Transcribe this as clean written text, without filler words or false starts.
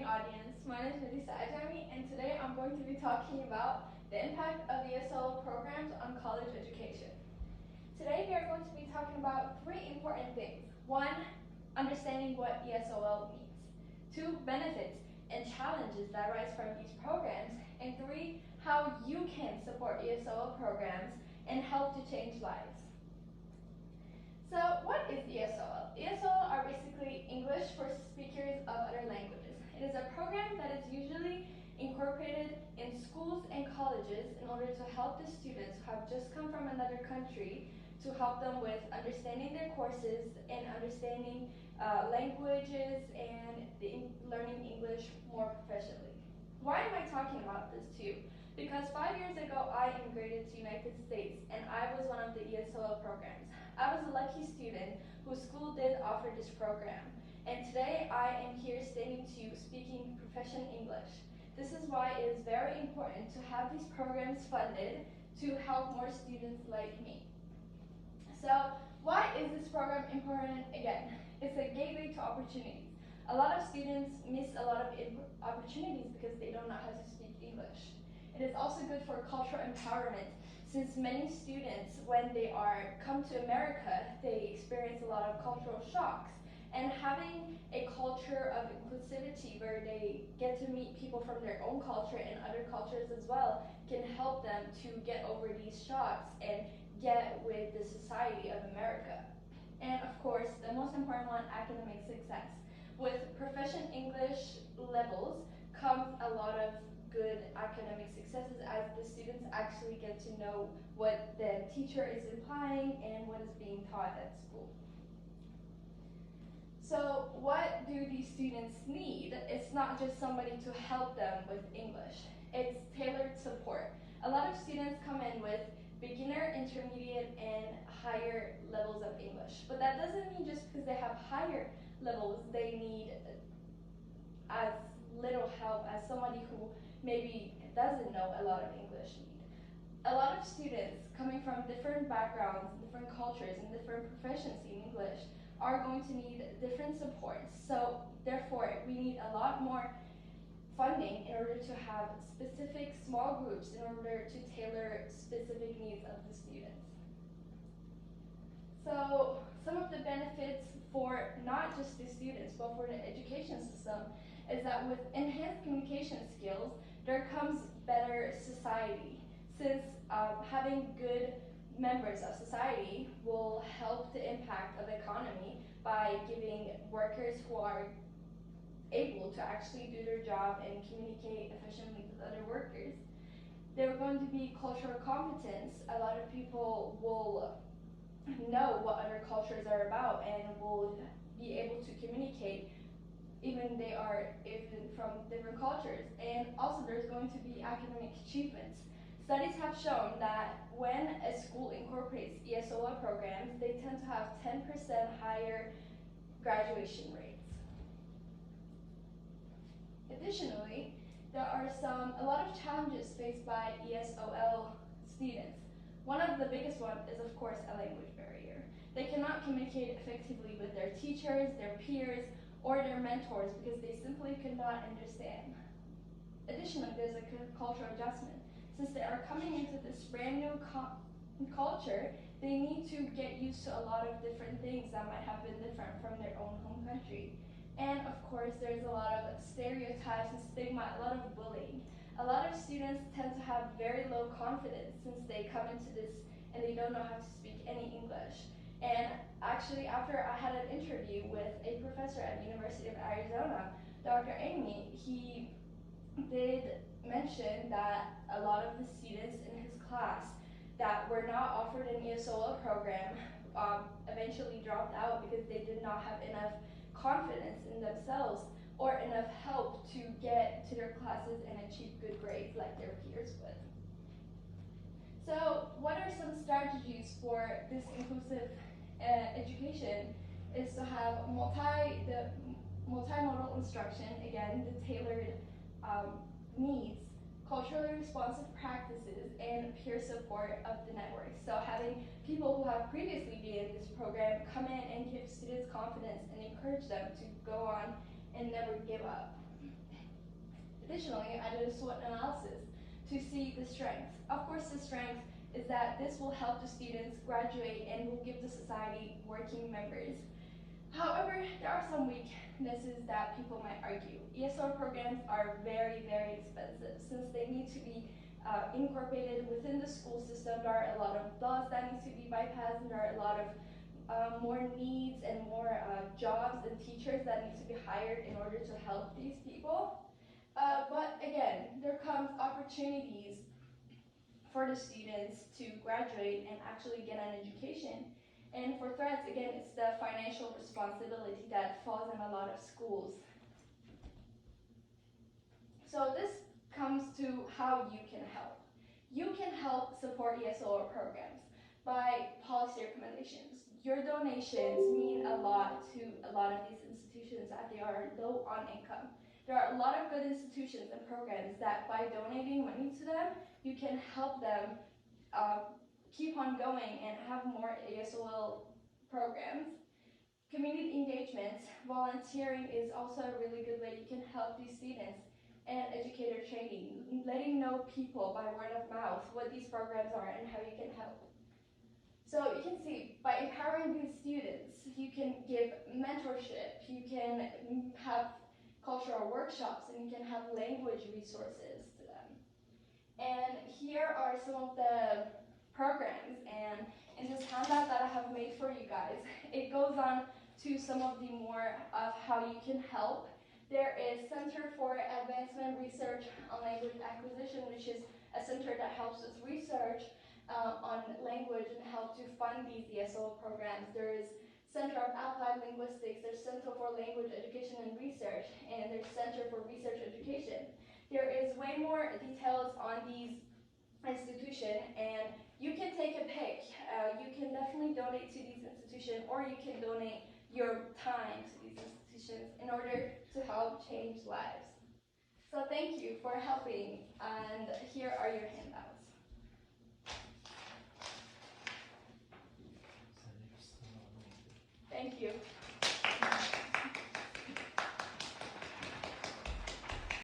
morning, audience. My name is Melissa Ajami, and today I'm going to be talking about the impact of ESOL programs on college education. Today we are going to be talking about three important things. One, understanding what ESOL means. Two, benefits and challenges that arise from these programs. And three, how you can support ESOL programs and help to change lives. So what is ESOL? ESOL are basically English for speakers of other languages. It is a program that is usually incorporated in schools and colleges in order to help the students who have just come from another country to help them with understanding their courses and understanding languages and learning English more professionally. Why am I talking about this too? Because 5 years ago I immigrated to the United States and I was one of the ESOL programs. I was a lucky student whose school did offer this program. And today I am here standing to you speaking proficient English. This is why it is very important to have these programs funded to help more students like me. So why is this program important? Again, it's a gateway to opportunities. A lot of students miss a lot of opportunities because they don't know how to speak English. It is also good for cultural empowerment, since many students, when they come to America, they experience a lot of cultural shocks. And having a culture of inclusivity where they get to meet people from their own culture and other cultures as well can help them to get over these shocks and get with the society of America. And of course, the most important one, academic success. With proficient English levels comes a lot of good academic successes as the students actually get to know what the teacher is implying and what is being taught at school. So what do these students need? It's not just somebody to help them with English. It's tailored support. A lot of students come in with beginner, intermediate, and higher levels of English. But that doesn't mean just because they have higher levels, they need as little help as somebody who maybe doesn't know a lot of English need. A lot of students coming from different backgrounds, different cultures, and different proficiency in English are going to need different supports. So therefore, we need a lot more funding in order to have specific small groups in order to tailor specific needs of the students. So some of the benefits for not just the students, but for the education system is that with enhanced communication skills, there comes better society, since having good members of society will help the impact of the economy by giving workers who are able to actually do their job and communicate efficiently with other workers. There's going to be cultural competence. A lot of people will know what other cultures are about and will be able to communicate even they are from different cultures. And also there's going to be academic achievements. Studies have shown that when a school incorporates ESOL programs, they tend to have 10% higher graduation rates. Additionally, there are a lot of challenges faced by ESOL students. One of the biggest ones is, of course, a language barrier. They cannot communicate effectively with their teachers, their peers, or their mentors because they simply could not understand. Additionally, there's a cultural adjustment. Since they are coming into this brand new culture, they need to get used to a lot of different things that might have been different from their own home country. And of course, there's a lot of stereotypes and stigma, a lot of bullying. A lot of students tend to have very low confidence since they come into this and they don't know how to speak any English. And actually, after I had an interview with a professor at the University of Arizona, Dr. Amy, he did mention that a lot of the students in his class that were not offered an ESOL program eventually dropped out because they did not have enough confidence in themselves or enough help to get to their classes and achieve good grades like their peers would. So what are some strategies for this inclusive education is to have multimodal instruction, again, the tailored needs, culturally responsive practices, and peer support of the network. So having people who have previously been in this program come in and give students confidence and encourage them to go on and never give up. Additionally, I did a SWOT analysis to see the strengths. Of course, the strength is that this will help the students graduate and will give the society working members. However, there are some weaknesses that people might argue. ESOL programs are very, very expensive since they need to be incorporated within the school system. There are a lot of laws that need to be bypassed, and there are a lot of more needs and more jobs and teachers that need to be hired in order to help these people. But again, there comes opportunities for the students to graduate and actually get an education. And for threats, again, it's the financial responsibility that falls in a lot of schools. So this comes to how you can help. You can help support ESOL programs by policy recommendations. Your donations mean a lot to a lot of these institutions as they are low on income. There are a lot of good institutions and programs that by donating money to them, you can help them keep on going and have more ESOL programs. Community engagement, volunteering is also a really good way you can help these students, and educator training, letting know people by word of mouth what these programs are and how you can help. So you can see, by empowering these students, you can give mentorship, you can have cultural workshops, and you can have language resources to them. And here are some of the programs, and in this handout that I have made for you guys, it goes on to some of the more of how you can help. There is Center for Advancement Research on Language Acquisition, which is a center that helps us research on language and help to fund these ESOL programs. There is Center of Applied Linguistics, there's Center for Language Education and Research, and there's Center for Research Education. There is way more details on these institutions, and you can take a pick. You can definitely donate to these institutions, or you can donate your time to these institutions in order to help change lives. So thank you for helping, and here are your handouts.